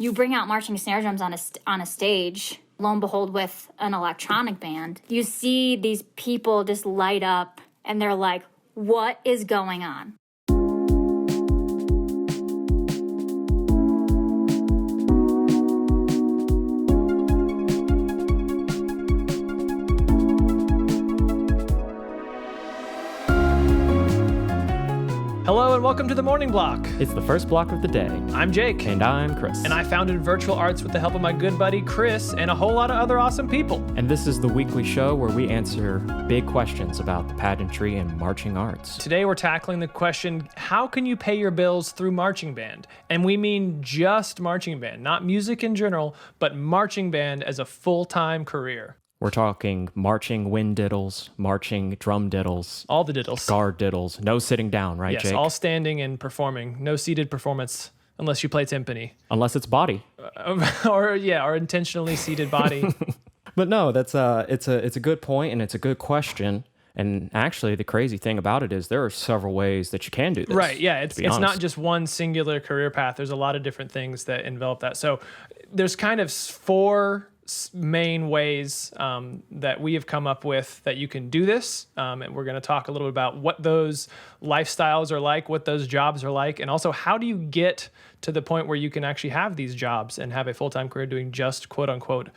you bring out marching snare drums on a stage, lo and behold, with an electronic band, you see these people just light up and they're like, what is going on? Hello and welcome to the Morning Block. It's the first block of the day. I'm Jake. And I'm Chris. And I founded Virtual Arts with the help of my good buddy Chris and a whole lot of other awesome people. And this is the weekly show where we answer big questions about the pageantry and marching arts. Today we're tackling the question, how can you pay your bills through marching band? And we mean just marching band, not music in general, but marching band as a full-time career. We're talking marching wind diddles, marching drum diddles. All the diddles. Guard diddles. No sitting down, right, yes, Jake? Yes, all standing and performing. No seated performance unless you play timpani. Unless it's body. Or intentionally seated body. But no, it's a good point and it's a good question. And actually, the crazy thing about it is there are several ways that you can do this. Right, yeah. It's not just one singular career path. There's a lot of different things that envelop that. So there's kind of four main ways that we have come up with that you can do this. And we're going to talk a little bit about what those lifestyles are like, what those jobs are like, and also how do you get to the point where you can actually have these jobs and have a full-time career doing just quote-unquote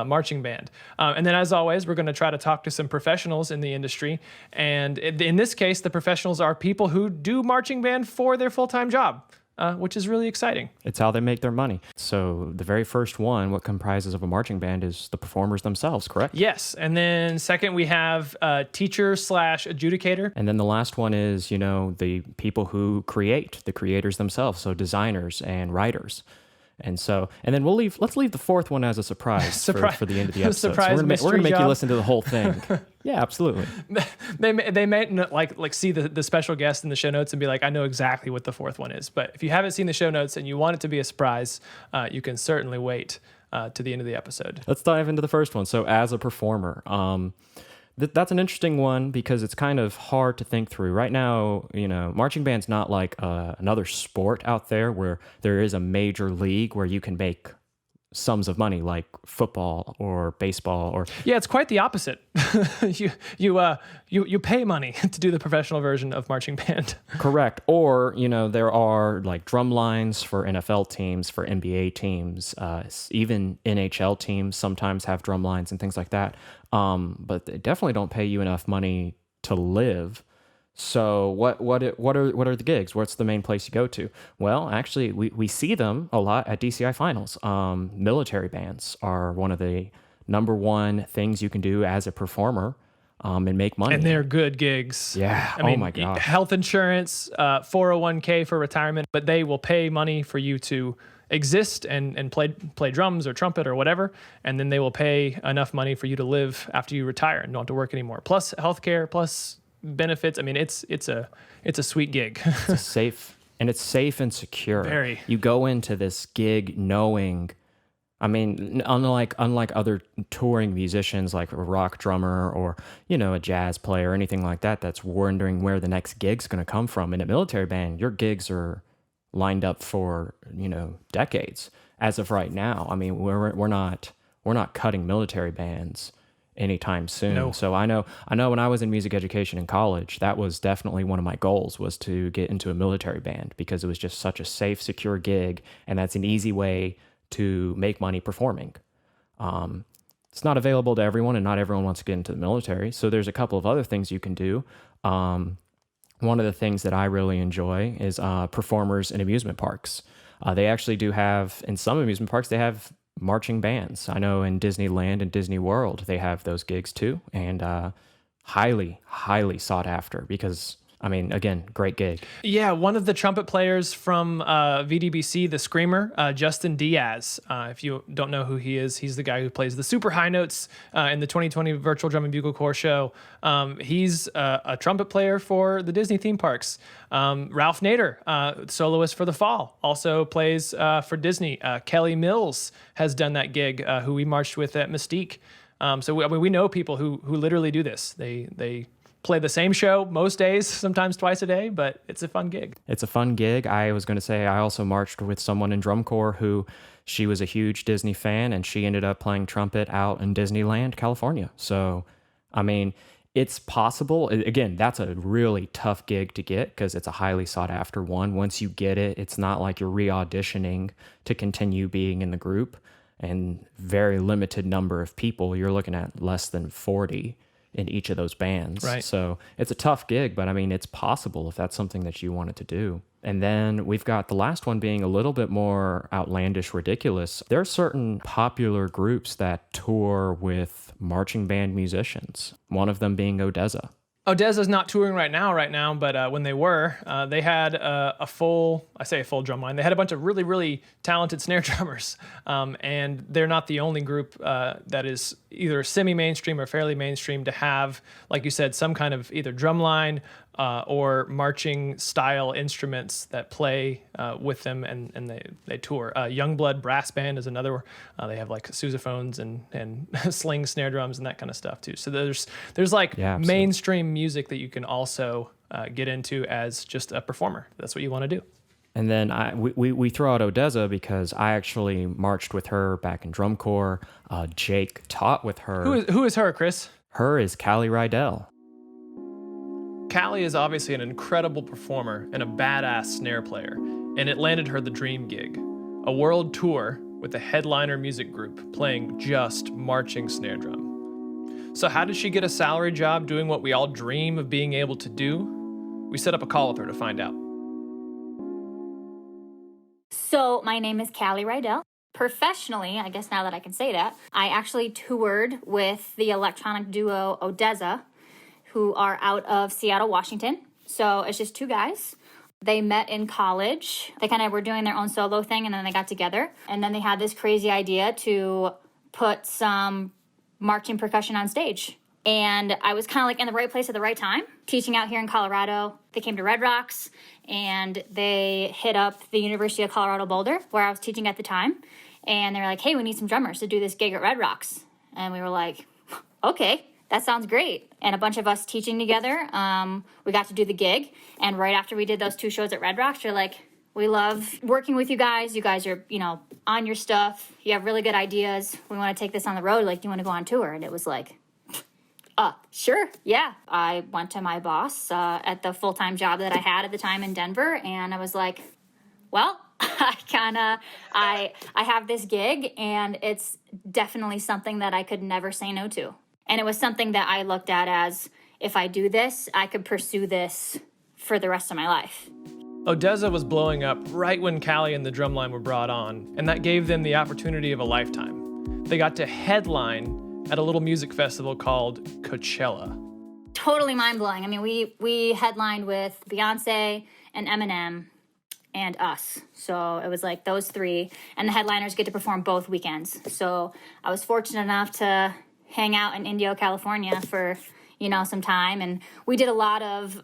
marching band. And then as always, we're going to try to talk to some professionals in the industry. And in this case, the professionals are people who do marching band for their full-time job. Which is really exciting. It's how they make their money. So the very first one, what comprises of a marching band is the performers themselves, correct? Yes. And then second, we have teacher/adjudicator. And then the last one is, the people who create, the creators themselves, so designers and writers. And then let's leave the fourth one as a surprise for the end of the episode. Surprise so we're going to make you listen to the whole thing. Yeah, absolutely. They may like see the special guest in the show notes and be like, I know exactly what the fourth one is. But if you haven't seen the show notes and you want it to be a surprise, you can certainly wait to the end of the episode. Let's dive into the first one. So as a performer, that's an interesting one because it's kind of hard to think through. Right now, marching band's not like another sport out there where there is a major league where you can make sums of money like football or baseball or... Yeah, it's quite the opposite. You pay money to do the professional version of marching band. Correct. Or, there are like drum lines for NFL teams, for NBA teams, even NHL teams sometimes have drum lines and things like that. But they definitely don't pay you enough money to live. So what are the gigs? What's the main place you go to? Well, actually, we see them a lot at DCI finals. Military bands are one of the number one things you can do as a performer and make money. And they're good gigs. Yeah. I mean, my gosh. Health insurance, 401k for retirement, but they will pay money for you to exist and play drums or trumpet or whatever, and then they will pay enough money for you to live after you retire and don't have to work anymore. Plus healthcare, plus benefits. I mean, it's a sweet gig. It's safe and secure. Very. You go into this gig knowing, unlike other touring musicians like a rock drummer or, a jazz player or anything like that, that's wondering where the next gig's going to come from. In a military band, your gigs are lined up for, decades. As of right now, we're not cutting military bands anytime soon. No. So I know when I was in music education in college, that was definitely one of my goals, was to get into a military band because it was just such a safe, secure gig, and that's an easy way to make money performing. It's not available to everyone, and not everyone wants to get into the military. So there's a couple of other things you can do. One of the things that I really enjoy is performers in amusement parks. They actually do have, in some amusement parks, they have marching bands. I know in Disneyland and Disney World, they have those gigs too, and highly, highly sought after because, again, great gig. Yeah, one of the trumpet players from VDBC, the Screamer, Justin Diaz. If you don't know who he is, he's the guy who plays the super high notes in the 2020 Virtual Drum and Bugle Corps show. He's a trumpet player for the Disney theme parks. Ralph Nader, soloist for The Fall, also plays for Disney. Kelly Mills has done that gig, who we marched with at Mystique. So we know people who literally do this. They play the same show most days, sometimes twice a day, but it's a fun gig. It's a fun gig. I was going to say I also marched with someone in drum corps who she was a huge Disney fan, and she ended up playing trumpet out in Disneyland, California. So, I mean, it's possible. Again, that's a really tough gig to get because it's a highly sought after one. Once you get it, it's not like you're re-auditioning to continue being in the group, and very limited number of people. You're looking at less than 40 in each of those bands. Right. So it's a tough gig, but I mean, it's possible if that's something that you wanted to do. And then we've got the last one being a little bit more outlandish, ridiculous. There are certain popular groups that tour with marching band musicians, one of them being Odesza. Odesza's not touring right now, but when they were, they had a full drum line. They had a bunch of really, really talented snare drummers, and they're not the only group that is either semi-mainstream or fairly mainstream to have, like you said, some kind of either drum line or marching style instruments that play with them, and they tour. Youngblood Brass Band is another. They have like sousaphones and sling snare drums and that kind of stuff too. So there's like mainstream music that you can also get into as just a performer. That's what you want to do. And then we throw out Odesza because I actually marched with her back in drum corps. Jake taught with her. Who is her, Chris? Her is Kali Ridal. Kali is obviously an incredible performer and a badass snare player, and it landed her the dream gig, a world tour with a headliner music group playing just marching snare drum. So how did she get a salary job doing what we all dream of being able to do? We set up a call with her to find out. So my name is Kali Ridal. Professionally, I guess now that I can say that, I actually toured with the electronic duo Odesza, who are out of Seattle, Washington. So it's just two guys. They met in college. They kind of were doing their own solo thing, and then they got together. And then they had this crazy idea to put some marching percussion on stage. And I was kind of like in the right place at the right time, teaching out here in Colorado. They came to Red Rocks, and they hit up the University of Colorado Boulder, where I was teaching at the time. And they were like, hey, we need some drummers to do this gig at Red Rocks. And we were like, okay. That sounds great. And a bunch of us teaching together, we got to do the gig. And right after we did those 2 shows at Red Rocks, you're like, we love working with you guys. You guys are, on your stuff. You have really good ideas. We want to take this on the road. Like, do you want to go on tour? And it was like, sure, yeah. I went to my boss at the full-time job that I had at the time in Denver. And I was like, well, I have this gig, and it's definitely something that I could never say no to. And it was something that I looked at as, if I do this, I could pursue this for the rest of my life. Odesza was blowing up right when Kali and the drumline were brought on, and that gave them the opportunity of a lifetime. They got to headline at a little music festival called Coachella. Totally mind-blowing. I mean, we headlined with Beyonce and Eminem and us. So it was like those 3, and the headliners get to perform both weekends. So I was fortunate enough to hang out in Indio, California for, some time. And we did a lot of,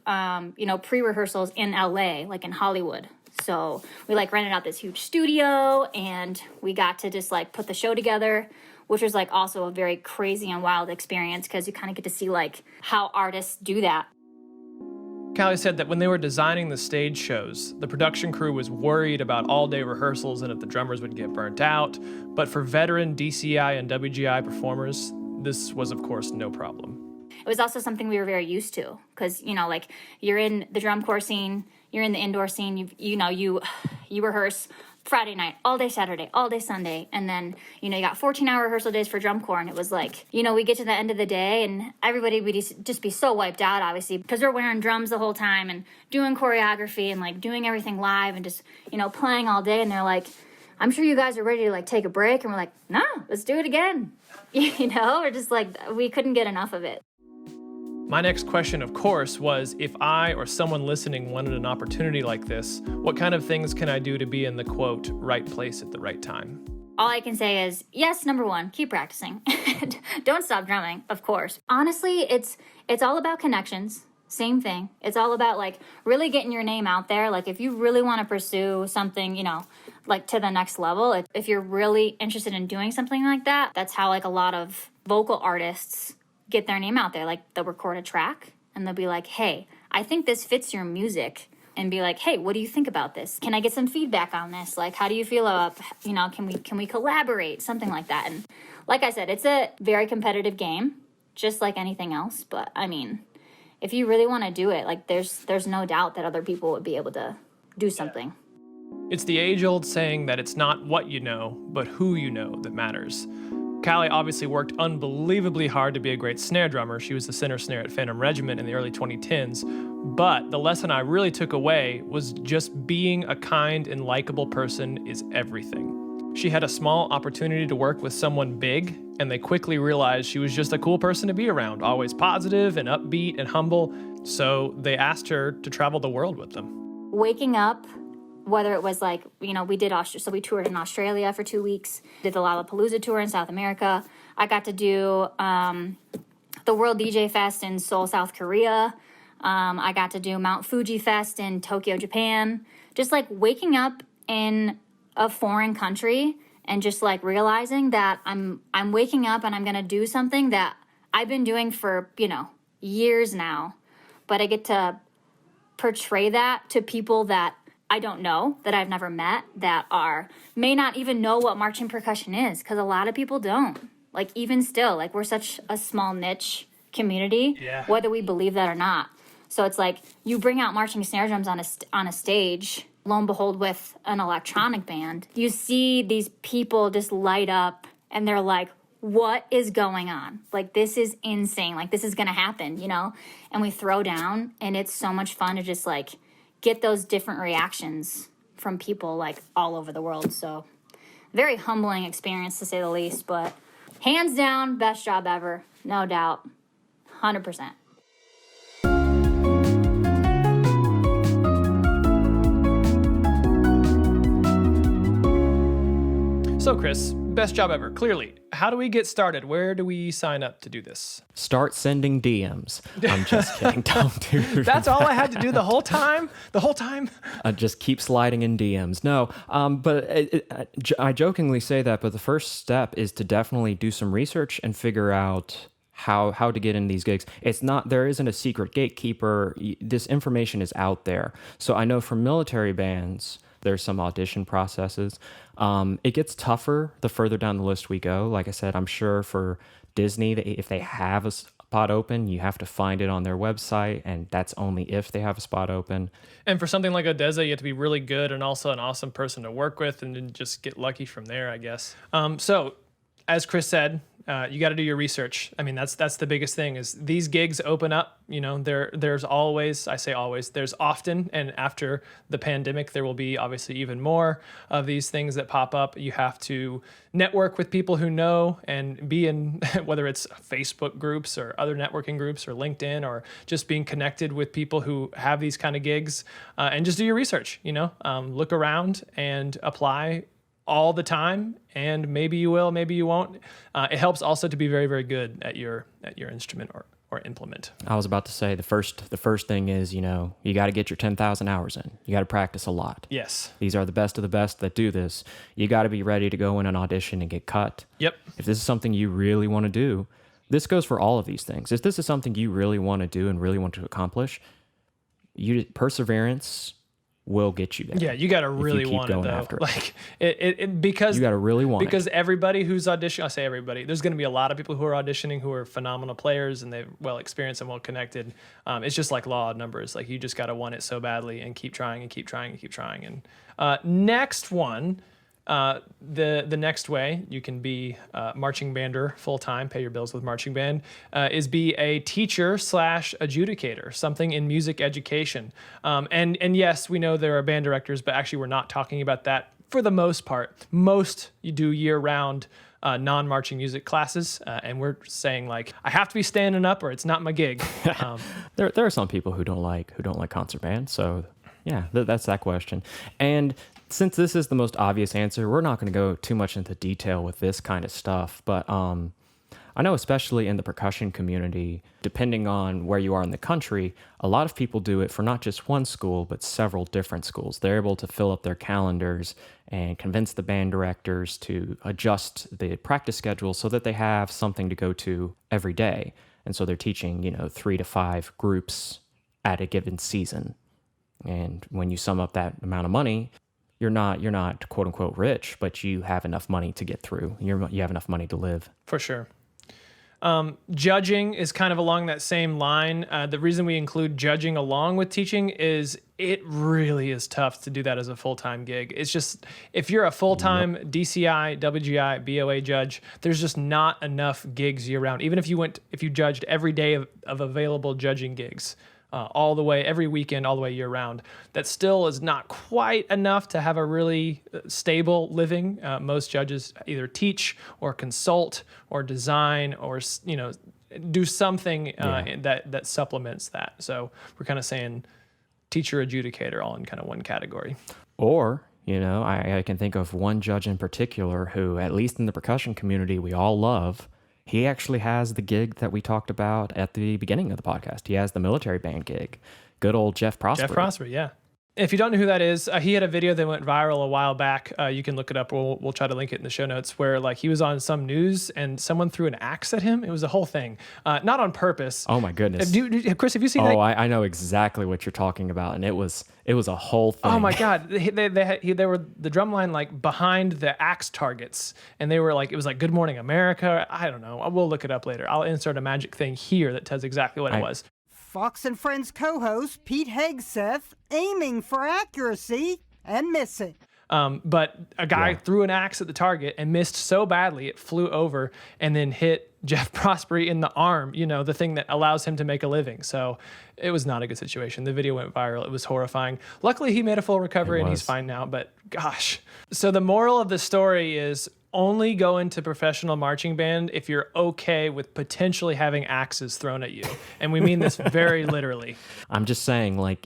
pre-rehearsals in LA, like in Hollywood. So we rented out this huge studio, and we got to just put the show together, which was also a very crazy and wild experience because you kind of get to see how artists do that. Kali said that when they were designing the stage shows, the production crew was worried about all-day rehearsals and if the drummers would get burnt out. But for veteran DCI and WGI performers, this was, of course, no problem. It was also something we were very used to because, you're in the drum corps scene, you're in the indoor scene, you rehearse Friday night, all day Saturday, all day Sunday. And then, you got 14-hour rehearsal days for drum corps. And it was we get to the end of the day and everybody would just be so wiped out, obviously, because we're wearing drums the whole time and doing choreography and doing everything live and just, playing all day. And they're like, I'm sure you guys are ready to take a break. And we're like, no, let's do it again. We're just we couldn't get enough of it. My next question, of course, was if I or someone listening wanted an opportunity like this, what kind of things can I do to be in the, quote, right place at the right time? All I can say is, yes, number 1, keep practicing. Don't stop drumming, of course. Honestly, it's all about connections. Same thing. It's all about really getting your name out there. If you really want to pursue something, to the next level, if you're really interested in doing something like that, that's how a lot of vocal artists get their name out there. They'll record a track and they'll be like, hey, I think this fits your music. And be like, hey, what do you think about this? Can I get some feedback on this? Like, how do you feel about, can we collaborate? Something like that. And like I said, it's a very competitive game, just like anything else. But I mean, if you really want to do it, like there's no doubt that other people would be able to do something. It's the age-old saying that it's not what you know, but who you know that matters. Kali obviously worked unbelievably hard to be a great snare drummer. She was the center snare at Phantom Regiment in the early 2010s. But the lesson I really took away was just being a kind and likable person is everything. She had a small opportunity to work with someone big, and they quickly realized she was just a cool person to be around, always positive and upbeat and humble. So they asked her to travel the world with them. Waking up, whether it was like, we toured in Australia for 2 weeks, did the Lollapalooza tour in South America. I got to do the World DJ Fest in Seoul, South Korea. I got to do Mount Fuji Fest in Tokyo, Japan. Just like waking up in a foreign country and just like realizing that I'm waking up and I'm going to do something that I've been doing for, years now. But I get to portray that to people that I don't know, that I've never met, that may not even know what marching percussion is, because a lot of people don't. Like, even still, like, we're such a small niche community, whether we believe that or not. So it's like, you bring out marching snare drums on a stage, lo and behold, with an electronic band, you see these people just light up, and they're like, what is going on? Like, this is insane. Like, this is going to happen, And we throw down, and it's so much fun to just, like, get those different reactions from people, like, all over the world. So, very humbling experience, to say the least. But hands down, best job ever. No doubt. 100%. So, Chris, best job ever, clearly. How do we get started? Where do we sign up to do this? Start sending DMs. I'm just kidding. Don't do that. That's all I had to do the whole time? Just keep sliding in DMs. No, I jokingly say that, but the first step is to definitely do some research and figure out how to get in these gigs. There isn't a secret gatekeeper. This information is out there. So I know for military bands, there's some audition processes. It gets tougher the further down the list we go. Like I said, I'm sure for Disney, if they have a spot open, you have to find it on their website, and that's only if they have a spot open. And for something like Odesza, you have to be really good and also an awesome person to work with, and then just get lucky from there, I guess. So, as Chris said, you got to do your research. I mean, that's the biggest thing is these gigs open up, there's always, I say always, there's often, and after the pandemic, there will be obviously even more of these things that pop up. You have to network with people who know and be in, whether it's Facebook groups or other networking groups or LinkedIn, or just being connected with people who have these kind of gigs, and just do your research, look around and apply all the time, and maybe you will, maybe you won't. It helps also to be very, very good at your instrument or implement. I was about to say the first thing is, you got to get your 10,000 hours in. You got to practice a lot. Yes. These are the best of the best that do this. You got to be ready to go in an audition and get cut. Yep. If this is something you really want to do, this goes for all of these things. If this is something you really want to do and really want to accomplish, perseverance will get you there. Yeah, you got to really want it, though. After like because you got to really want because it. Everybody who's auditioning, I say everybody, there's going to be a lot of people who are auditioning who are phenomenal players and they're well experienced and well connected. It's just like law of numbers. Like, you just got to want it so badly and keep trying and keep trying and keep trying. And next one. The next way you can be a marching bander full-time, pay your bills with marching band, is be a teacher / adjudicator, something in music education. And yes, we know there are band directors, but actually we're not talking about that for the most part. Most you do year-round non-marching music classes, and we're saying, like, I have to be standing up or it's not my gig. There are some people who don't like concert band, so yeah, that's that question. And since this is the most obvious answer, we're not going to go too much into detail with this kind of stuff, but I know especially in the percussion community, depending on where you are in the country, a lot of people do it for not just one school, but several different schools. They're able to fill up their calendars and convince the band directors to adjust the practice schedule so that they have something to go to every day. And so they're teaching, 3 to 5 groups at a given season. And when you sum up that amount of money, you're not quote unquote rich, but you have enough money to get through. You have enough money to live. For sure. Judging is kind of along that same line. The reason we include judging along with teaching is it really is tough to do that as a full-time gig. It's just, if you're a full-time DCI, WGI, BOA judge, there's just not enough gigs year-round. Even if you judged every day of available judging gigs, all the way, every weekend, all the way year-round, that still is not quite enough to have a really stable living. Most judges either teach or consult or design or, do something that supplements that. So we're kind of saying teacher adjudicator all in kind of one category. Or, I can think of one judge in particular who, at least in the percussion community, we all love. He actually has the gig that we talked about at the beginning of the podcast. He has the military band gig. Good old Jeff Prosper. Jeff Prosper, yeah. If you don't know who that is, he had a video that went viral a while back. You can look it up. We'll try to link it in the show notes, where he was on some news and someone threw an axe at him. It was a whole thing, not on purpose. Oh my goodness, Chris, have you seen that? Oh, I know exactly what you're talking about, and it was a whole thing. Oh my God, they were the drum line behind the axe targets, and they were it was Good Morning America. I don't know. We'll look it up later. I'll insert a magic thing here that tells exactly what it was. Fox and Friends co-host Pete Hegseth aiming for accuracy and missing. But a guy threw an axe at the target and missed so badly it flew over and then hit Jeff Prosper in the arm, the thing that allows him to make a living. So it was not a good situation. The video went viral. It was horrifying. Luckily, he made a full recovery and he's fine now, but gosh. So the moral of the story is only go into professional marching band if you're okay with potentially having axes thrown at you. And we mean this very literally. I'm just saying, I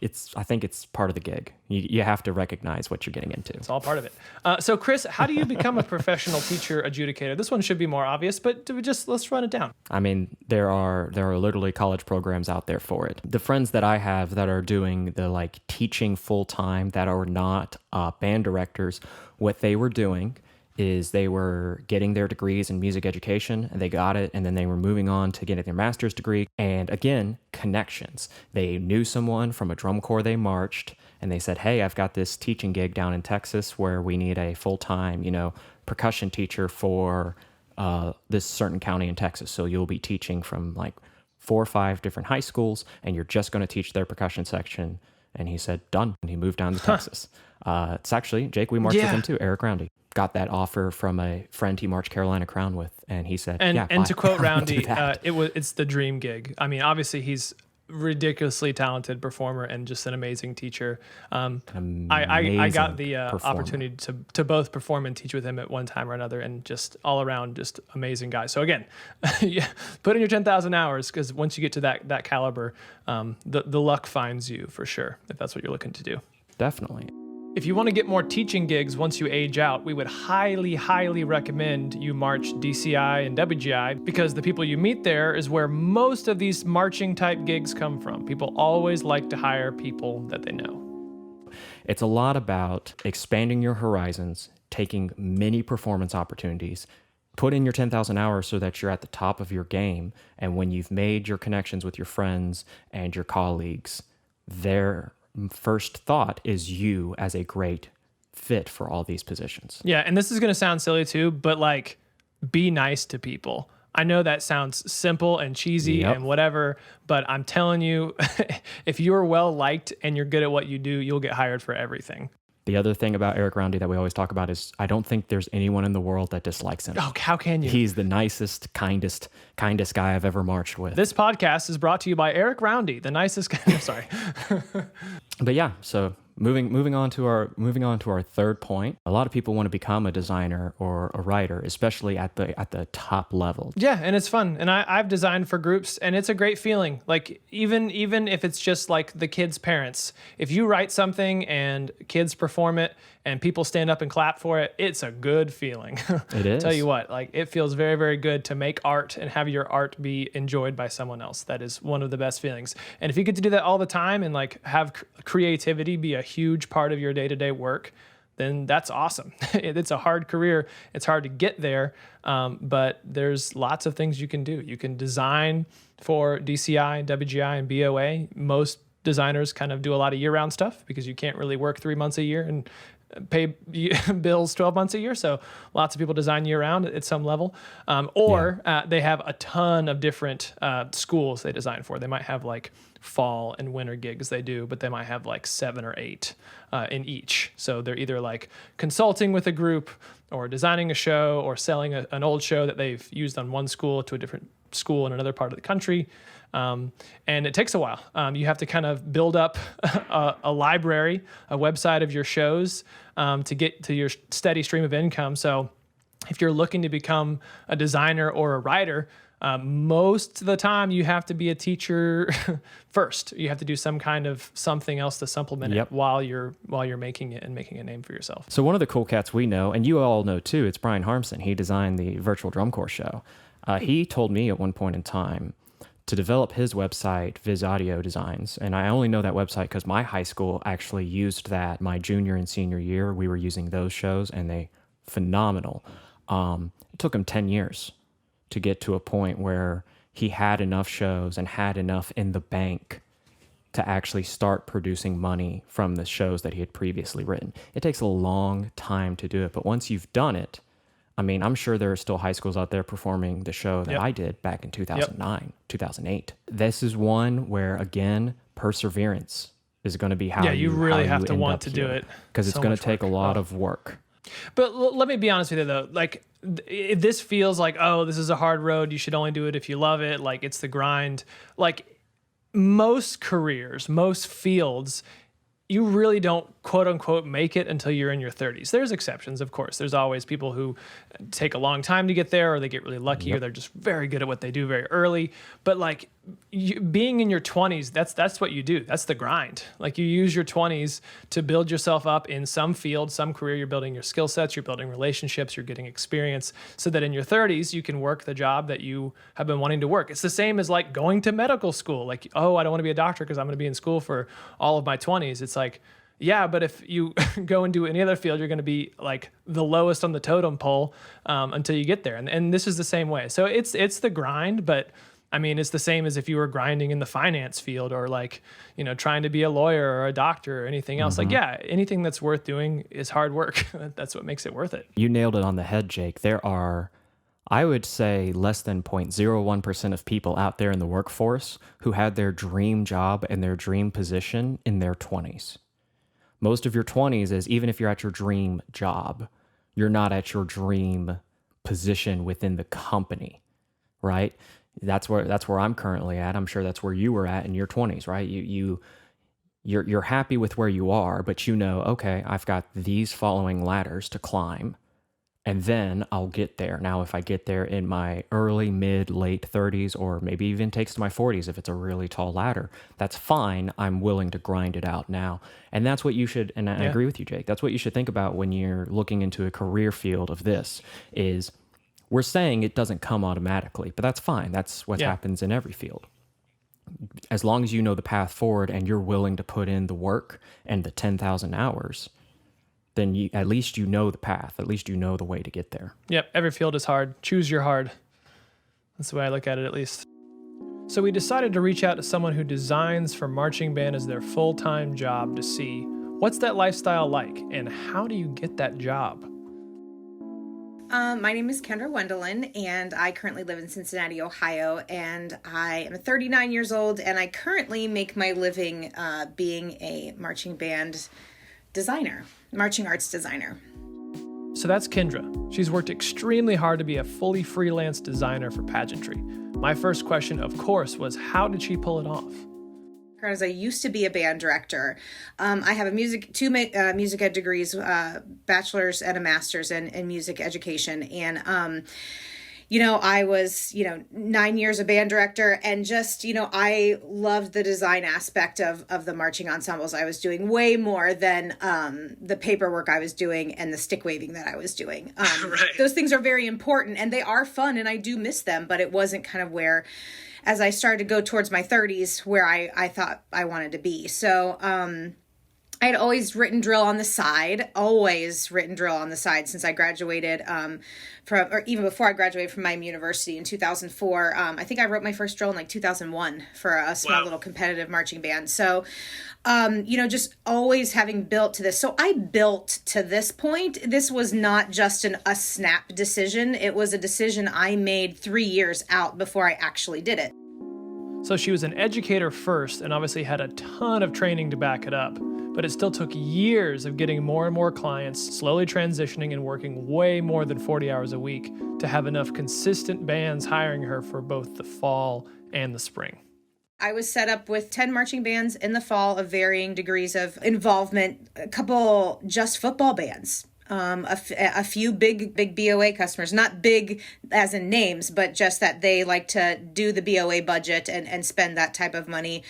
think it's part of the gig. You have to recognize what you're getting into. It's all part of it. So Chris, how do you become a professional teacher adjudicator? This one should be more obvious, but let's run it down. I mean, there are literally college programs out there for it. The friends that I have that are doing the teaching full time, that are not band directors, what they were doing is they were getting their degrees in music education, and they got it, and then they were moving on to getting their master's degree. And again, connections. They knew someone from a drum corps they marched, and they said, hey, I've got this teaching gig down in Texas where we need a full-time, percussion teacher for this certain county in Texas. So you'll be teaching from 4 or 5 different high schools, and you're just going to teach their percussion section. And he said, done. And he moved down to Texas. It's actually, Jake, we marched with him too, Eric Roundy. Got that offer from a friend he marched Carolina Crown with, and he said, and to quote Roundy, it's the dream gig. I mean, obviously he's ridiculously talented performer and just an amazing teacher. I got the opportunity to both perform and teach with him at one time or another, and just all around just amazing guy. So again, put in your 10,000 hours, because once you get to that caliber, the luck finds you for sure, if that's what you're looking to do. Definitely. If you want to get more teaching gigs once you age out, we would highly, highly recommend you march DCI and WGI, because the people you meet there is where most of these marching type gigs come from. People always like to hire people that they know. It's a lot about expanding your horizons, taking many performance opportunities, put in your 10,000 hours so that you're at the top of your game. And when you've made your connections with your friends and your colleagues, their first thought is you as a great fit for all these positions. Yeah, and this is going to sound silly too, but be nice to people. I know that sounds simple and cheesy and whatever, but I'm telling you, if you're well liked and you're good at what you do, you'll get hired for everything. The other thing about Eric Roundy that we always talk about is I don't think there's anyone in the world that dislikes him. Oh, how can you? He's the nicest, kindest guy I've ever marched with. This podcast is brought to you by Eric Roundy, the nicest guy. I'm sorry. But yeah, so moving on to our third point. A lot of people want to become a designer or a writer, especially at the top level. Yeah, and it's fun. And I've designed for groups, and it's a great feeling. Even if it's just the kids' parents, if you write something and kids perform it and people stand up and clap for it, it's a good feeling. It is. Tell you what, it feels very, very good to make art and have your art be enjoyed by someone else. That is one of the best feelings. And if you get to do that all the time and have creativity be a huge part of your day-to-day work, then that's awesome. It's a hard career. It's hard to get there, but there's lots of things you can do. You can design for DCI, WGI, and BOA. Most designers kind of do a lot of year-round stuff because you can't really work 3 months a year and pay bills 12 months a year. So lots of people design year-round at some level. They have a ton of different schools they design for. They might have like fall and winter gigs they do, but they might have like 7 or 8 in each. So they're either like consulting with a group or designing a show or selling an old show that they've used on one school to a different school in another part of the country. And it takes a while. You have to kind of build up a library, a website of your shows to get to your steady stream of income. So if you're looking to become a designer or a writer, most of the time you have to be a teacher first. You have to do some kind of something else to supplement it while you're making it and making a name for yourself. So one of the cool cats we know, and you all know too, it's Bryan Harmsen. He designed the virtual drum corps show. He told me at one point in time to develop his website, Viz Audio Designs. And I only know that website because my high school actually used that my junior and senior year. We were using those shows, and they phenomenal. It took him 10 years to get to a point where he had enough shows and had enough in the bank to actually start producing money from the shows that he had previously written. It takes a long time to do it, but once you've done it, I mean, I'm sure there are still high schools out there performing the show that I did back in 2009, 2008. This is one where, again, perseverance is going to be how you really have to want to do it. Because it's going to take a lot of work. But let me be honest with you, though. Like, if this feels like, oh, this is a hard road, you should only do it if you love it, like, it's the grind. Like, most careers, most fields, you really don't, quote unquote, make it until you're in your 30s. There's exceptions, of course. There's always people who take a long time to get there, or they get really lucky, or they're just very good at what they do very early. But like being in your 20s, that's what you do. That's the grind. Like you use your 20s to build yourself up in some field, some career. You're building your skill sets, you're building relationships, you're getting experience, so that in your 30s you can work the job that you have been wanting to work. It's the same as like going to medical school. Like, oh, I don't want to be a doctor because I'm going to be in school for all of my 20s. It's like, yeah, but if you go and do any other field, you're going to be like the lowest on the totem pole until you get there. And this is the same way. So it's the grind, but I mean, it's the same as if you were grinding in the finance field or like, you know, trying to be a lawyer or a doctor or anything else. Like, yeah, anything that's worth doing is hard work. That's what makes it worth it. You nailed it on the head, Jake. There are, I would say, less than 0.01% of people out there in the workforce who had their dream job and their dream position in their 20s. Most of your 20s is, even if you're at your dream job, you're not at your dream position within the company, right? That's where I'm currently at. I'm sure that's where you were at in your 20s, right? You're happy with where you are, but you know, okay, I've got these following ladders to climb, and then I'll get there. Now, if I get there in my early, mid, late 30s, or maybe even takes to my 40s if it's a really tall ladder, that's fine. I'm willing to grind it out now. And that's what you should, and I agree with you, Jake, that's what you should think about when you're looking into a career field of this, is we're saying it doesn't come automatically, but that's fine. That's what happens in every field. As long as you know the path forward and you're willing to put in the work and the 10,000 hours, then at least you know the path. At least you know the way to get there. Yep, every field is hard. Choose your hard. That's the way I look at it, at least. So we decided to reach out to someone who designs for marching band as their full-time job to see what's that lifestyle like and how do you get that job? My name is Kendra Wendeln, and I currently live in Cincinnati, Ohio, and I am 39 years old, and I currently make my living being a marching band designer, marching arts designer. So that's Kendra. She's worked extremely hard to be a fully freelance designer for pageantry. My first question, of course, was how did she pull it off? As I used to be a band director. I have two music ed degrees, bachelor's and a master's in music education. And, I was, 9 years a band director, and just, I loved the design aspect of the marching ensembles I was doing way more than the paperwork I was doing and the stick waving that I was doing. Right. Those things are very important and they are fun and I do miss them, but it wasn't kind of where, as I started to go towards my 30s, where I thought I wanted to be. So I had always written drill on the side, since I graduated or even before I graduated from Miami University in 2004. I think I wrote my first drill in like 2001 for a small little competitive marching band. So, just always having built to this. So I built to this point. This was not just a snap decision. It was a decision I made 3 years out before I actually did it. So she was an educator first and obviously had a ton of training to back it up. But it still took years of getting more and more clients, slowly transitioning and working way more than 40 hours a week to have enough consistent bands hiring her for both the fall and the spring. I was set up with 10 marching bands in the fall of varying degrees of involvement, a couple just football bands. A few big BOA customers, not big as in names, but just that they like to do the BOA budget and spend that type of money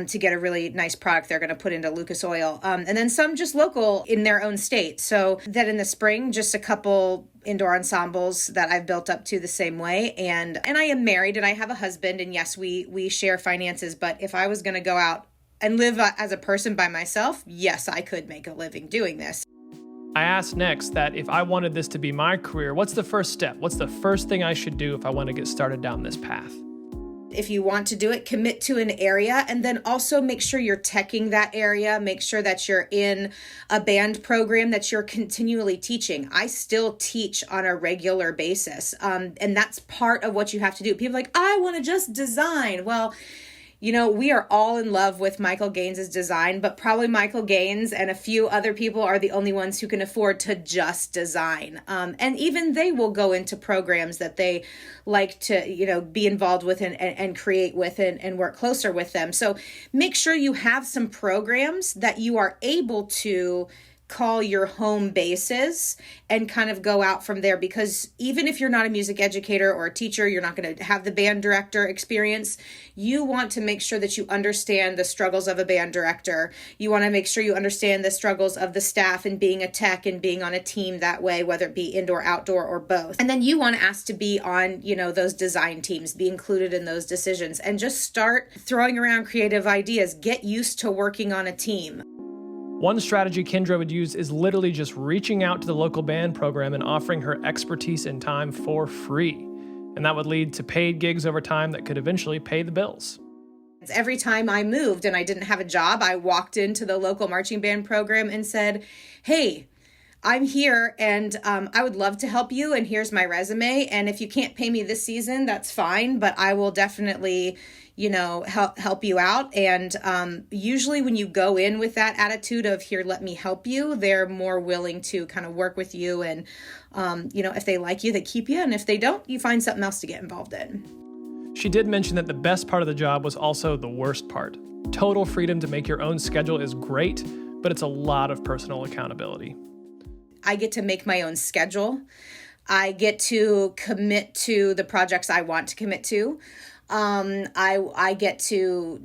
to get a really nice product they're going to put into Lucas Oil. And then some just local in their own state. So that in the spring, just a couple indoor ensembles that I've built up to the same way. And I am married and I have a husband. And yes, we share finances. But if I was going to go out and live as a person by myself, yes, I could make a living doing this. I asked next that if I wanted this to be my career, what's the first step? What's the first thing I should do if I want to get started down this path? If you want to do it, commit to an area and then also make sure you're teching that area. Make sure that you're in a band program that you're continually teaching. I still teach on a regular basis. And that's part of what you have to do. People are like, I want to just design. Well, we are all in love with Michael Gaines's design, but probably Michael Gaines and a few other people are the only ones who can afford to just design. And even they will go into programs that they like to, be involved with and create with and work closer with them. So make sure you have some programs that you are able to call your home bases and kind of go out from there, because even if you're not a music educator or a teacher, you're not going to have the band director experience. You want to make sure that you understand the struggles of a band director. You want to make sure you understand the struggles of the staff and being a tech and being on a team that way, whether it be indoor, outdoor, or both. And then you want to ask to be on, those design teams, be included in those decisions, and just start throwing around creative ideas. Get used to working on a team. One strategy Kendra would use is literally just reaching out to the local band program and offering her expertise and time for free. And that would lead to paid gigs over time that could eventually pay the bills. Every time I moved and I didn't have a job, I walked into the local marching band program and said, hey, I'm here and I would love to help you. And here's my resume. And if you can't pay me this season, that's fine. But I will definitely, help you out. And usually when you go in with that attitude of here, let me help you, they're more willing to kind of work with you. And, if they like you, they keep you. And if they don't, you find something else to get involved in. She did mention that the best part of the job was also the worst part. Total freedom to make your own schedule is great, but it's a lot of personal accountability. I get to make my own schedule. I get to commit to the projects I want to commit to. I get to,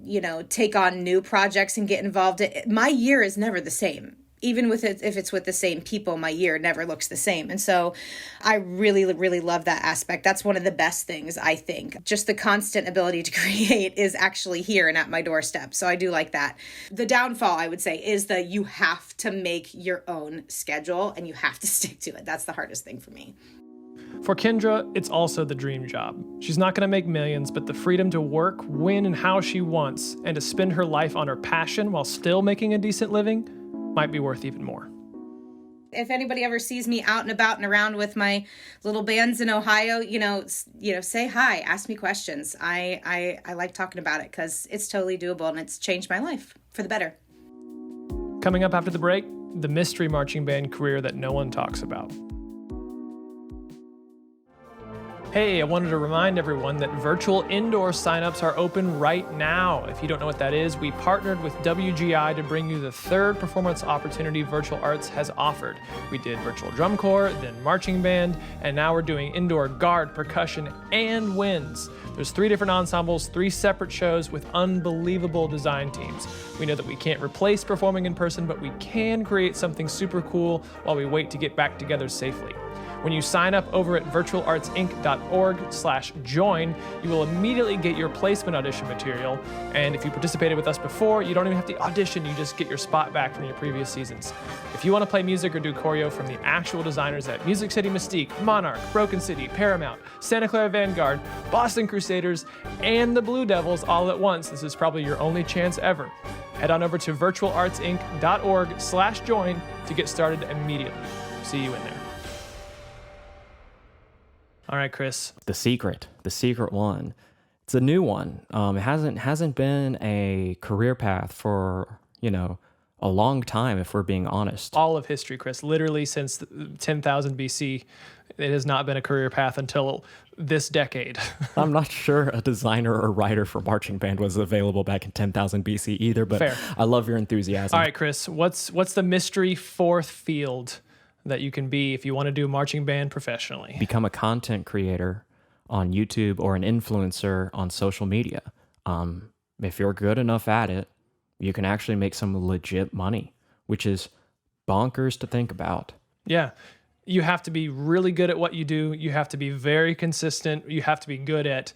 take on new projects and get involved. My year is never the same. Even if it's with the same people, my year never looks the same. And so I really, really love that aspect. That's one of the best things, I think. Just the constant ability to create is actually here and at my doorstep. So I do like that. The downfall, I would say, is that you have to make your own schedule and you have to stick to it. That's the hardest thing for me. For Kendra, it's also the dream job. She's not going to make millions, but the freedom to work when and how she wants and to spend her life on her passion while still making a decent living might be worth even more. If anybody ever sees me out and about and around with my little bands in Ohio, say hi, ask me questions. I like talking about it because it's totally doable and it's changed my life for the better. Coming up after the break, the mystery marching band career that no one talks about. Hey, I wanted to remind everyone that virtual indoor signups are open right now. If you don't know what that is, we partnered with WGI to bring you the third performance opportunity Virtual Arts has offered. We did virtual drum corps, then marching band, and now we're doing indoor guard, percussion, and winds. There's 3 different ensembles, 3 separate shows with unbelievable design teams. We know that we can't replace performing in person, but we can create something super cool while we wait to get back together safely. When you sign up over at virtualartsinc.org/join, you will immediately get your placement audition material. And if you participated with us before, you don't even have to audition, you just get your spot back from your previous seasons. If you want to play music or do choreo from the actual designers at Music City Mystique, Monarch, Broken City, Paramount, Santa Clara Vanguard, Boston Crusaders, and the Blue Devils all at once, this is probably your only chance ever. Head on over to virtualartsinc.org/join to get started immediately. See you in there. All right, Chris. The secret one. It's a new one. It hasn't been a career path for, a long time, if we're being honest. All of history, Chris. Literally since 10,000 BC, it has not been a career path until this decade. I'm not sure a designer or writer for marching band was available back in 10,000 BC either, but Fair. I love your enthusiasm. All right, Chris. What's the mystery fourth field that you can be if you want to do marching band professionally? Become a content creator on YouTube or an influencer on social media. If you're good enough at it, you can actually make some legit money, which is bonkers to think about. Yeah. You have to be really good at what you do. You have to be very consistent. You have to be good at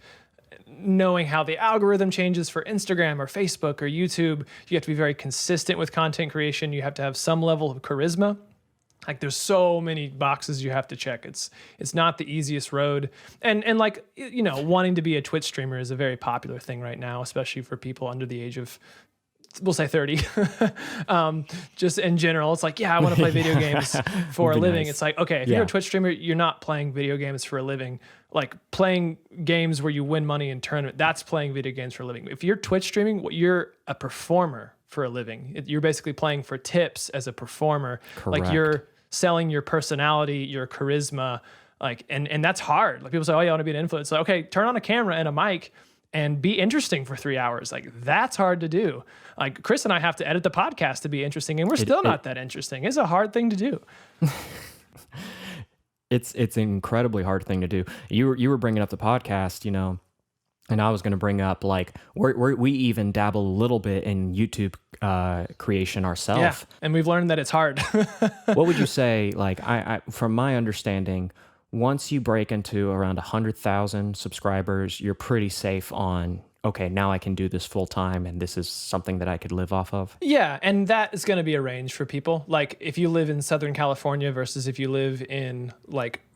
knowing how the algorithm changes for Instagram or Facebook or YouTube. You have to be very consistent with content creation. You have to have some level of charisma. Like there's so many boxes you have to check. It's not the easiest road. And wanting to be a Twitch streamer is a very popular thing right now, especially for people under the age of, we'll say 30. Just in general, it's like, yeah, I want to play video games for a living. Nice. It's like, okay, if you're a Twitch streamer, you're not playing video games for a living. Like playing games where you win money in tournament, that's playing video games for a living. If you're Twitch streaming, you're a performer for a living. You're basically playing for tips as a performer. Correct. Like you're selling your personality, your charisma, and that's hard. Like people say, oh, yeah, I want to be an influencer. Like, okay, turn on a camera and a mic and be interesting for 3 hours. Like that's hard to do. Like Chris and I have to edit the podcast to be interesting, and we're still not that interesting. It's a hard thing to do. It's an incredibly hard thing to do. You were bringing up the podcast, and I was going to bring up we even dabble a little bit in YouTube creation ourselves. Yeah, and we've learned that it's hard. What would you say? I from my understanding, once you break into around 100,000 subscribers, you're pretty safe on, okay, now I can do this full time and this is something that I could live off of. Yeah, and that is going to be a range for people. Like if you live in Southern California versus if you live in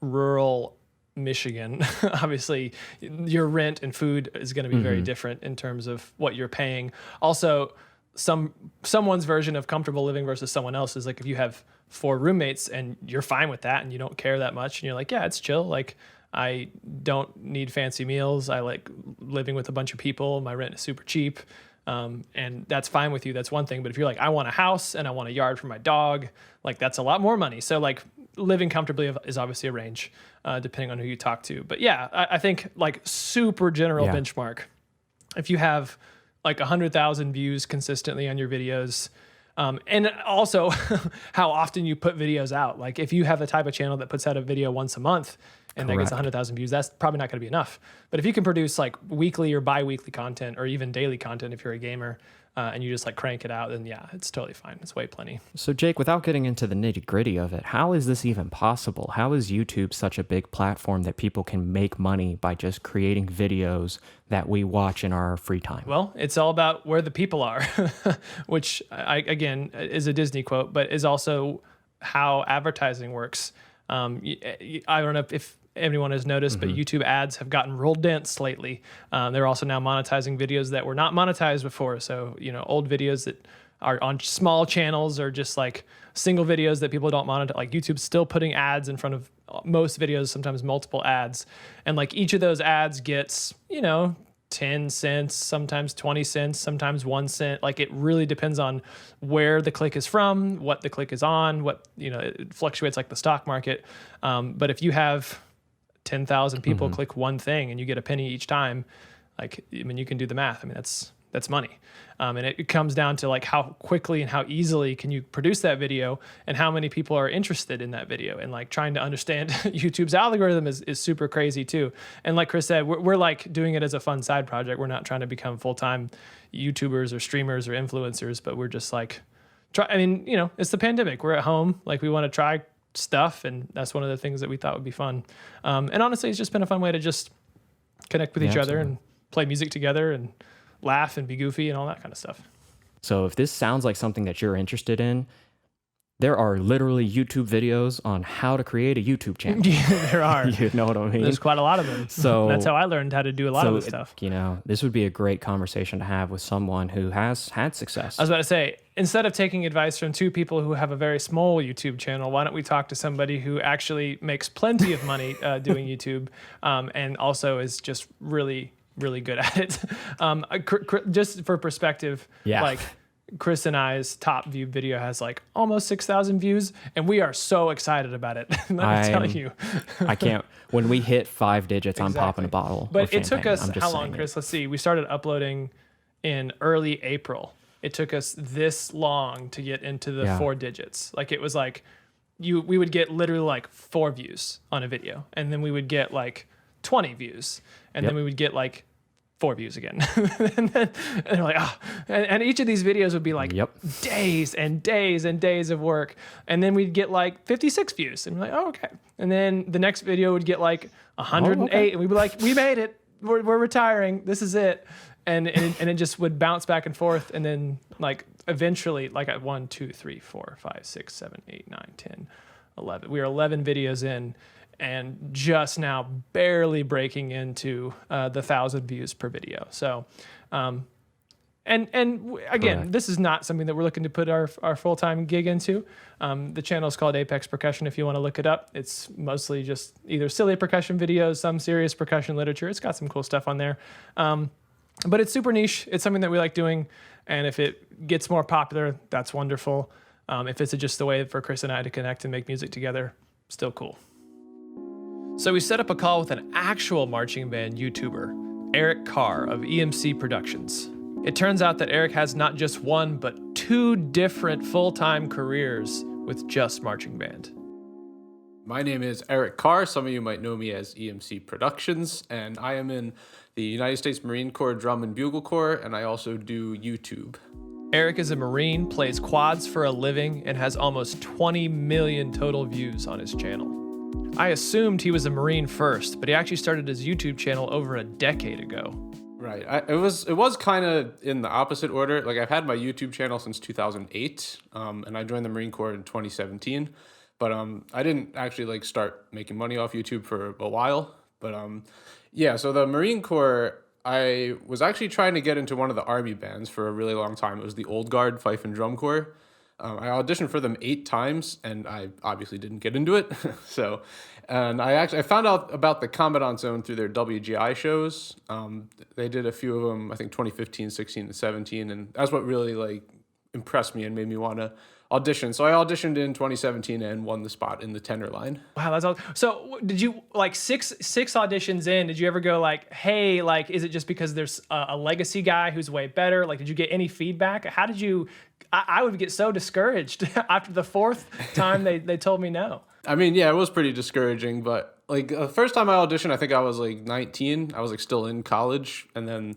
rural Michigan, obviously your rent and food is going to be very different in terms of what you're paying. Also, someone's version of comfortable living versus someone else's. Like if you have 4 roommates and you're fine with that and you don't care that much and you're like, yeah, it's chill. Like I don't need fancy meals. I like living with a bunch of people. My rent is super cheap. And that's fine with you. That's one thing. But if you're like, I want a house and I want a yard for my dog, like that's a lot more money. So living comfortably is obviously a range, depending on who you talk to. But yeah, I think super general benchmark. If you have 100,000 views consistently on your videos, and also how often you put videos out. Like if you have the type of channel that puts out a video once a month and that gets 100,000 views, that's probably not going to be enough. But if you can produce weekly or bi-weekly content or even daily content, if you're a gamer, and you just crank it out, then yeah, it's totally fine. It's way plenty. So Jake, without getting into the nitty gritty of it, how is this even possible? How is YouTube such a big platform that people can make money by just creating videos that we watch in our free time? Well, it's all about where the people are, which again is a Disney quote, but is also how advertising works. I don't know if everyone has noticed, but YouTube ads have gotten real dense lately. They're also now monetizing videos that were not monetized before. So, old videos that are on small channels or just single videos that people don't monetize. Like YouTube's still putting ads in front of most videos, sometimes multiple ads. And each of those ads gets, 10 cents, sometimes 20 cents, sometimes 1 cent. It really depends on where the click is from, what the click is on, it fluctuates like the stock market. But if you have 10,000 people click one thing and you get a penny each time, you can do the math. That's money. And it comes down to how quickly and how easily can you produce that video and how many people are interested in that video. And trying to understand YouTube's algorithm is super crazy too. And like Chris said, we're doing it as a fun side project. We're not trying to become full-time YouTubers or streamers or influencers, but we're just it's the pandemic. We're at home. We want to try stuff, and that's one of the things that we thought would be fun. And honestly, it's just been a fun way to just connect with each other and play music together and laugh and be goofy and all that kind of stuff. So if this sounds like something that you're interested in, there are literally YouTube videos on how to create a YouTube channel. Yeah, there are. You know what I mean? There's quite a lot of them. So that's how I learned how to do a lot of this stuff. You know, this would be a great conversation to have with someone who has had success. I was about to say, instead of taking advice from two people who have a very small YouTube channel, why don't we talk to somebody who actually makes plenty of money doing YouTube, and also is just really, really good at it. Just for perspective, like Chris and I's top viewed video has like almost 6,000 views, and we are so excited about it. Let me tell you. I can't. When we hit 5 digits, Exactly. I'm popping a bottle. But of it took champagne. us I'm just how long, saying Chris? Let's see. We started uploading in early April. It took us this long to get into the 4 digits. Like it was like we would get literally like 4 views on a video, and then we would get like 20 views, and then we would get like 4 views again. and they're like, and each of these videos would be like days and days and days of work. And then we'd get like 56 views, and we're like, oh, okay. And then the next video would get like 108, and we'd be like, we made it. We're retiring. This is it. And it just would bounce back and forth. And then like eventually, like at 1, 2, 3, 4, 5, 6, 7, 8, 9, 10, 11. We were 11 videos in, and just now barely breaking into the 1,000 views per video. So, and again, this is not something that we're looking to put our full-time gig into. The channel is called Apex Percussion. If you want to look it up, it's mostly just either silly percussion videos, some serious percussion literature. It's got some cool stuff on there. But it's super niche. It's something that we like doing. And if it gets more popular, that's wonderful. If it's just a way for Chris and I to connect and make music together, still cool. So we set up a call with an actual marching band YouTuber, Eric Carr of EMCproductions. It turns out that Eric has not just one, but 2 different full-time careers with just marching band. My name is Eric Carr. Some of you might know me as EMCproductions, and I am in the United States Marine Corps Drum and Bugle Corps, and I also do YouTube. Eric is a Marine, plays quads for a living, and has almost 20 million total views on his channel. I assumed he was a Marine first, but he actually started his YouTube channel over a decade ago. Right. It was kind of in the opposite order. Like I've had my YouTube channel since 2008, and I joined the Marine Corps in 2017. But I didn't actually like start making money off YouTube for a while. But yeah, so the Marine Corps, I was actually trying to get into one of the Army bands for a really long time. It was the Old Guard Fife and Drum Corps. I auditioned for them 8 times, and I obviously didn't get into it. And I found out about the Commandant Zone through their WGI shows. They did a few of them, I think 2015, 16, and 17, and that's what really like impressed me and made me want to audition. So I auditioned in 2017 and won the spot in the tenor line. Wow, that's awesome. So did you, like six auditions in, did you ever go like, hey, like, is it just because there's a legacy guy who's way better? Like, did you get any feedback? How did you, I would get so discouraged after the 4th time they told me no. I mean, yeah, it was pretty discouraging, but like the first time I auditioned, I think I was like 19. I was like still in college, and then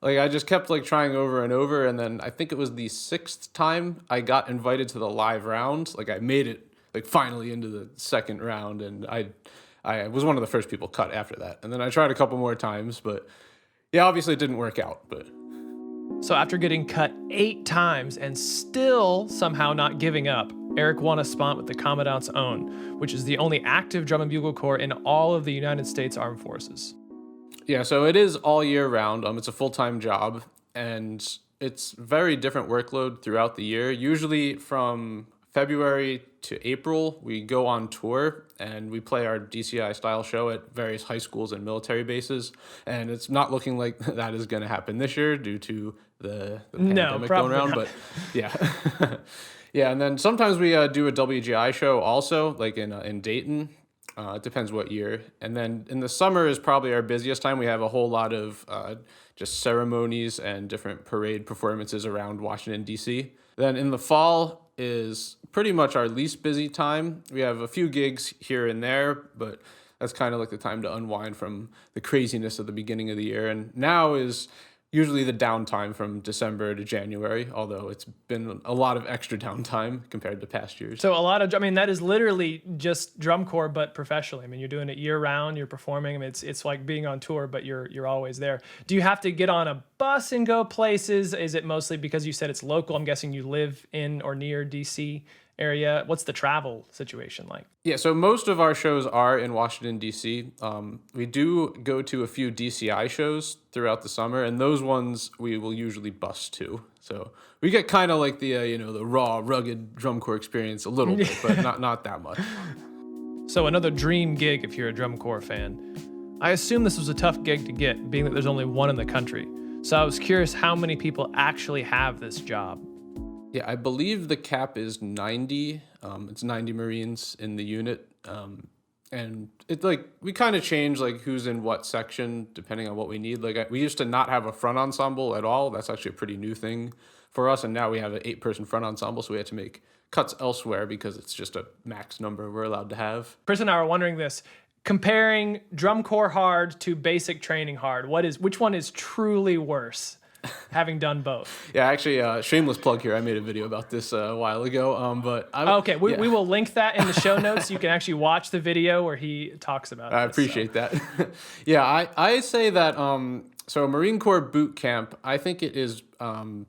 like I just kept like trying over and over, and then I think it was the 6th time I got invited to the live round. Like I made it like finally into the 2nd round, and I was one of the first people cut after that. And then I tried a couple more times, but yeah, obviously it didn't work out. But so after getting cut 8 times and still somehow not giving up, Eric won a spot with the Commandant's Own, which is the only active drum and bugle corps in all of the United States Armed Forces. Yeah, so it is all year round. It's a full-time job, and it's very different workload throughout the year. Usually from February to April, we go on tour, and we play our DCI style show at various high schools and military bases. And it's not looking like that is going to happen this year due to the pandemic going around. But yeah. Yeah, and then sometimes we do a WGI show also, like in Dayton. It depends what year. And then in the summer is probably our busiest time. We have a whole lot of just ceremonies and different parade performances around Washington, D.C. Then in the fall is pretty much our least busy time. We have a few gigs here and there, but that's kind of like the time to unwind from the craziness of the beginning of the year. And now is usually the downtime from December to January, although it's been a lot of extra downtime compared to past years. So a lot of, I mean, that is literally just drum corps, but professionally. I mean, you're doing it year round, you're performing. I mean, it's like being on tour, but you're always there. Do you have to get on a bus and go places? Is it mostly because you said it's local? I'm guessing you live in or near DC area. What's the travel situation like? Yeah, so most of our shows are in Washington, D.C. We do go to a few DCI shows throughout the summer, and those ones we will usually bus to. So we get kind of like the the raw, rugged drum corps experience a little bit, but not that much. So another dream gig if you're a drum corps fan. I assume this was a tough gig to get, being that there's only one in the country. So I was curious how many people actually have this job. Yeah, I believe the cap is 90. It's 90 Marines in the unit. And it's like, we kind of change like who's in what section depending on what we need. Like we used to not have a front ensemble at all. That's actually a pretty new thing for us. And now we have an 8-person front ensemble. So we had to make cuts elsewhere because it's just a max number we're allowed to have. Chris and I were wondering this. Comparing drum corps hard to basic training hard, which one is truly worse? Having done both. Yeah, actually, shameless plug here. I made a video about this a while ago. We will link that in the show notes. You can actually watch the video where he talks about it. I appreciate that. Yeah, I say that. So Marine Corps boot camp, I think it is from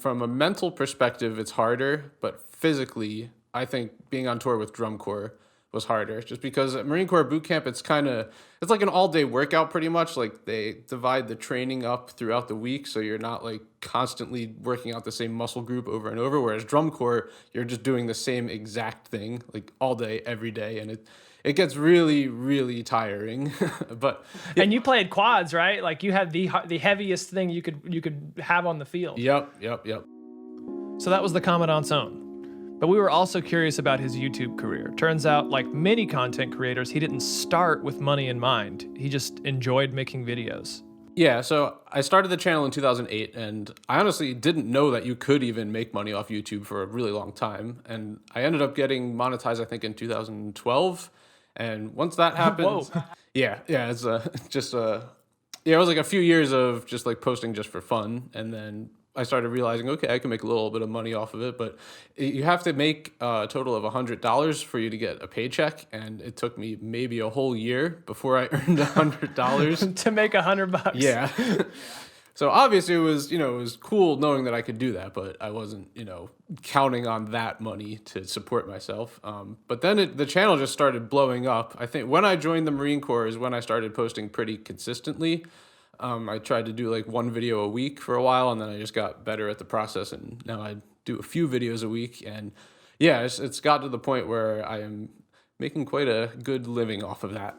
a mental perspective, it's harder, but physically, I think being on tour with drum corps was harder, just because at Marine Corps boot camp, it's like an all-day workout pretty much. Like they divide the training up throughout the week, so you're not like constantly working out the same muscle group over and over, whereas drum corps, you're just doing the same exact thing like all day, every day, and it gets really, really tiring. But and you played quads, right? Like you had the heaviest thing you could have on the field. Yep. So that was the Commandant's own. But we were also curious about his YouTube career. Turns out, like many content creators, he didn't start with money in mind. He just enjoyed making videos. Yeah, so I started the channel in 2008, and I honestly didn't know that you could even make money off YouTube for a really long time. And I ended up getting monetized, I think, in 2012. And once that happened, yeah, it's it was like a few years of just like posting just for fun, and then I started realizing, okay, I can make a little bit of money off of it, but you have to make a total of $100 for you to get a paycheck, and it took me maybe a whole year before I earned $100 to make $100. Yeah. So obviously it was cool knowing that I could do that, but I wasn't, counting on that money to support myself. But then the channel just started blowing up. I think when I joined the Marine Corps is when I started posting pretty consistently. I tried to do like one video a week for a while, and then I just got better at the process, and now I do a few videos a week. And yeah, it's got to the point where I am making quite a good living off of that.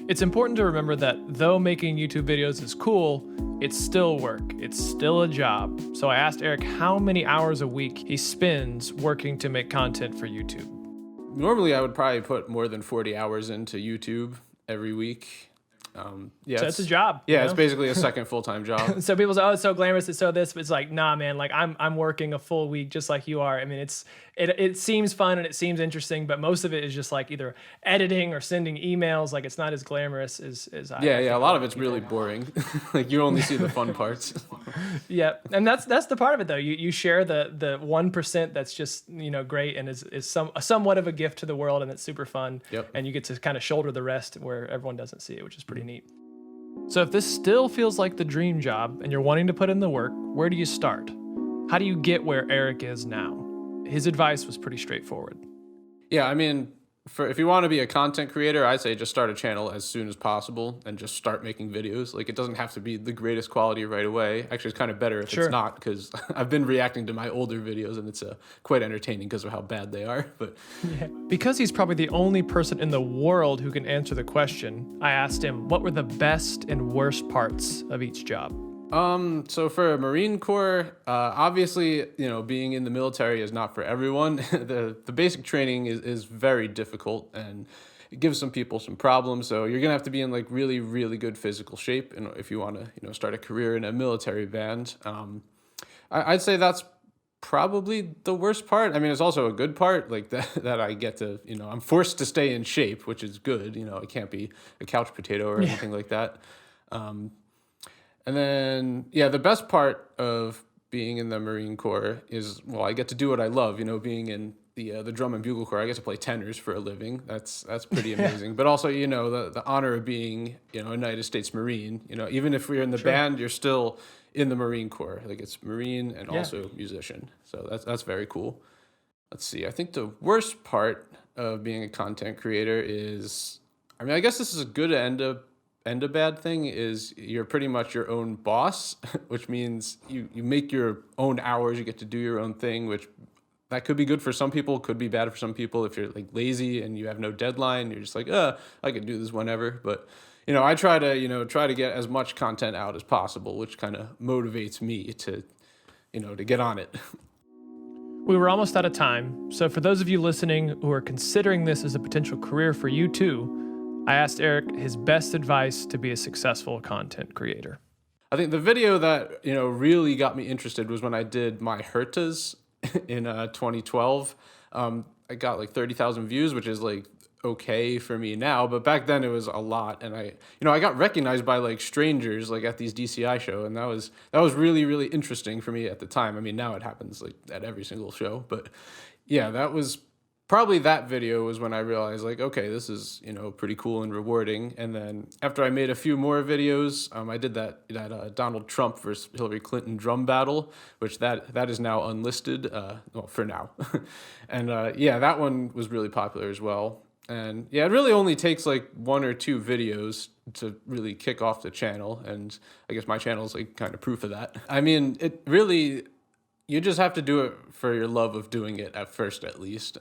It's important to remember that though making YouTube videos is cool, it's still work. It's still a job. So I asked Eric how many hours a week he spends working to make content for YouTube. Normally, I would probably put more than 40 hours into YouTube every week. Yeah, so it's a job. Yeah, it's basically a second full-time job. So people say, "Oh, it's so glamorous, it's so this," but it's like, nah, man. Like I'm working a full week just like you are. I mean, it seems fun and it seems interesting, but most of it is just like either editing or sending emails. Like it's not as glamorous as I. Yeah. A lot of it's really boring. Like you only see the fun parts. Yeah, and that's the part of it though. You share the 1% that's just great and is somewhat of a gift to the world, and it's super fun. Yep. And you get to kind of shoulder the rest where everyone doesn't see it, which is pretty neat. So if this still feels like the dream job and you're wanting to put in the work, where do you start? How do you get where Eric is now? His advice was pretty straightforward. Yeah, I mean, if you want to be a content creator, I'd say just start a channel as soon as possible and just start making videos. Like it doesn't have to be the greatest quality right away. Actually, it's kind of better if it's not, because I've been reacting to my older videos and it's quite entertaining because of how bad they are. But yeah. Because he's probably the only person in the world who can answer the question, I asked him what were the best and worst parts of each job. So for Marine Corps, obviously, being in the military is not for everyone. The basic training is very difficult, and it gives some people some problems. So you're gonna have to be in like really, really good physical shape, and if you want to, start a career in a military band. I'd say that's probably the worst part. I mean, it's also a good part, like that I get to, I'm forced to stay in shape, which is good. I can't be a couch potato or anything like that. And then, yeah, the best part of being in the Marine Corps is, well, I get to do what I love, being in the drum and bugle corps. I get to play tenors for a living. That's pretty amazing. But also, the honor of being, a United States Marine, even if we're in the band, you're still in the Marine Corps. Like, it's Marine and also musician. So that's very cool. Let's see. I think the worst part of being a content creator is, I guess this is a good and a bad thing, is you're pretty much your own boss, which means you make your own hours, you get to do your own thing, which that could be good for some people, could be bad for some people. If you're like lazy and you have no deadline, you're just like, I could do this whenever. But, I try to get as much content out as possible, which kind of motivates me to get on it. We were almost out of time, so for those of you listening who are considering this as a potential career for you too, I asked Eric his best advice to be a successful content creator. I think the video that, really got me interested was when I did my Hertas in 2012. I got like 30,000 views, which is like okay for me now, but back then it was a lot. And I got recognized by like strangers, like at these DCI show. And that was really, really interesting for me at the time. Now it happens like at every single show, but yeah, that was probably, that video was when I realized, like, okay, this is, pretty cool and rewarding. And then after I made a few more videos, I did that Donald Trump versus Hillary Clinton drum battle, which that is now unlisted, well, for now. And that one was really popular as well. And yeah, it really only takes like 1 or 2 videos to really kick off the channel. And I guess my channel is like kind of proof of that. It really, you just have to do it for your love of doing it at first, at least.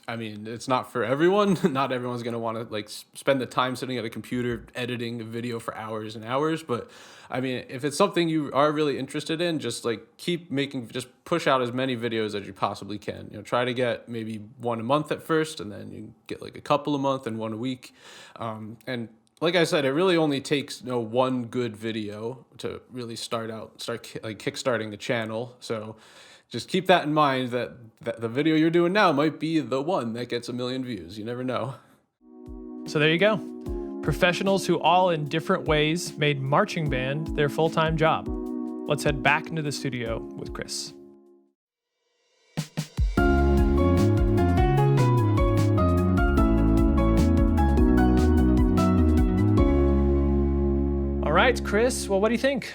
It's not for everyone. Not everyone's going to want to like spend the time sitting at a computer editing a video for hours and hours. But if it's something you are really interested in, just like just push out as many videos as you possibly can. Try to get maybe 1 a month at first, and then you get like a couple a month and 1 a week. And like I said, it really only takes one good video to really start kickstarting the channel. So just keep that in mind, that the video you're doing now might be the one that gets 1 million views. You never know. So there you go. Professionals who all in different ways made marching band their full-time job. Let's head back into the studio with Chris. All right, Chris. Well, what do you think?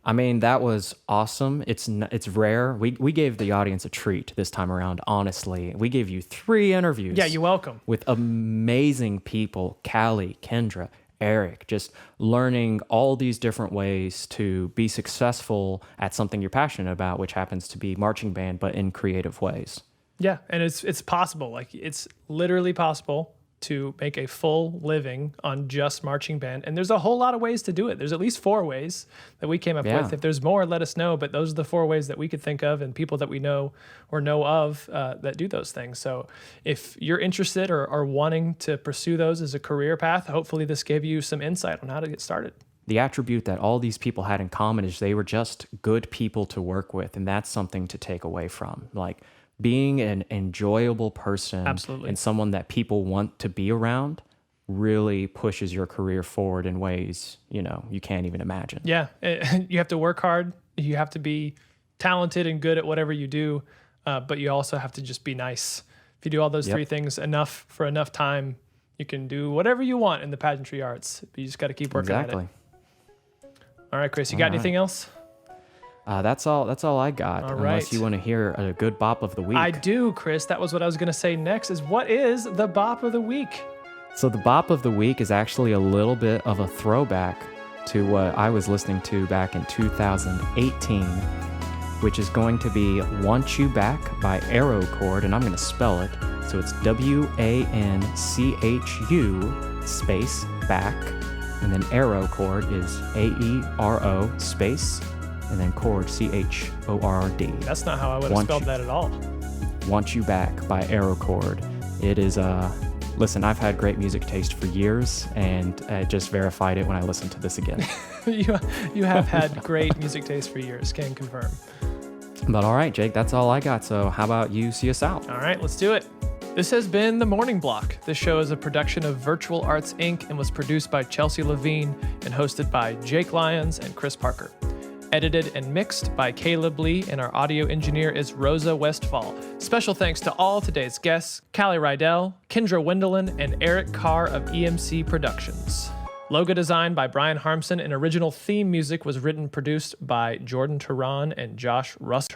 That was awesome. It's rare. We gave the audience a treat this time around, honestly. We gave you 3 interviews. Yeah, you're welcome. With amazing people, Kali, Kendra, Eric, just learning all these different ways to be successful at something you're passionate about, which happens to be marching band, but in creative ways. Yeah, and it's possible. Like, it's literally possible to make a full living on just marching band. And there's a whole lot of ways to do it. There's at least 4 ways that we came up with. If there's more, let us know. But those are the 4 ways that we could think of, and people that we know or know of that do those things. So if you're interested or are wanting to pursue those as a career path, hopefully this gave you some insight on how to get started. The attribute that all these people had in common is they were just good people to work with. And that's something to take away from. Like, being an enjoyable person and someone that people want to be around really pushes your career forward in ways, you can't even imagine. Yeah. You have to work hard. You have to be talented and good at whatever you do. But you also have to just be nice. If you do all those 3 things enough for enough time, you can do whatever you want in the pageantry arts. But you just got to keep working at it. All right, Chris, you got anything else? That's all I got. All Unless right. you want to hear a good bop of the week. I do, Chris. That was what I was going to say next, is what is the bop of the week? So the bop of the week is actually a little bit of a throwback to what I was listening to back in 2018, which is going to be Want You Back by Arrow Chord, and I'm going to spell it. So it's WANCHU space back, and then Arrow Chord is AERO space, and then chord, CHORD. That's not how I would have spelled that at all. Want You Back by Arrow Chord. It is, listen, I've had great music taste for years, and I just verified it when I listened to this again. You have had great music taste for years, can confirm. But all right, Jake, that's all I got. So how about you see us out? All right, let's do it. This has been The Morning Block. This show is a production of Virtual Arts Inc. and was produced by Chelsea Levine and hosted by Jake Lyons and Chris Parker. Edited and mixed by Caleb Lee, and our audio engineer is Rosa Westfall. Special thanks to all today's guests, Kali Ridal, Kendra Wendeln, and Eric Carr of EMCproductions. Logo design by Bryan Harmsen, and original theme music was written and produced by Jordan Tehran and Josh Russ.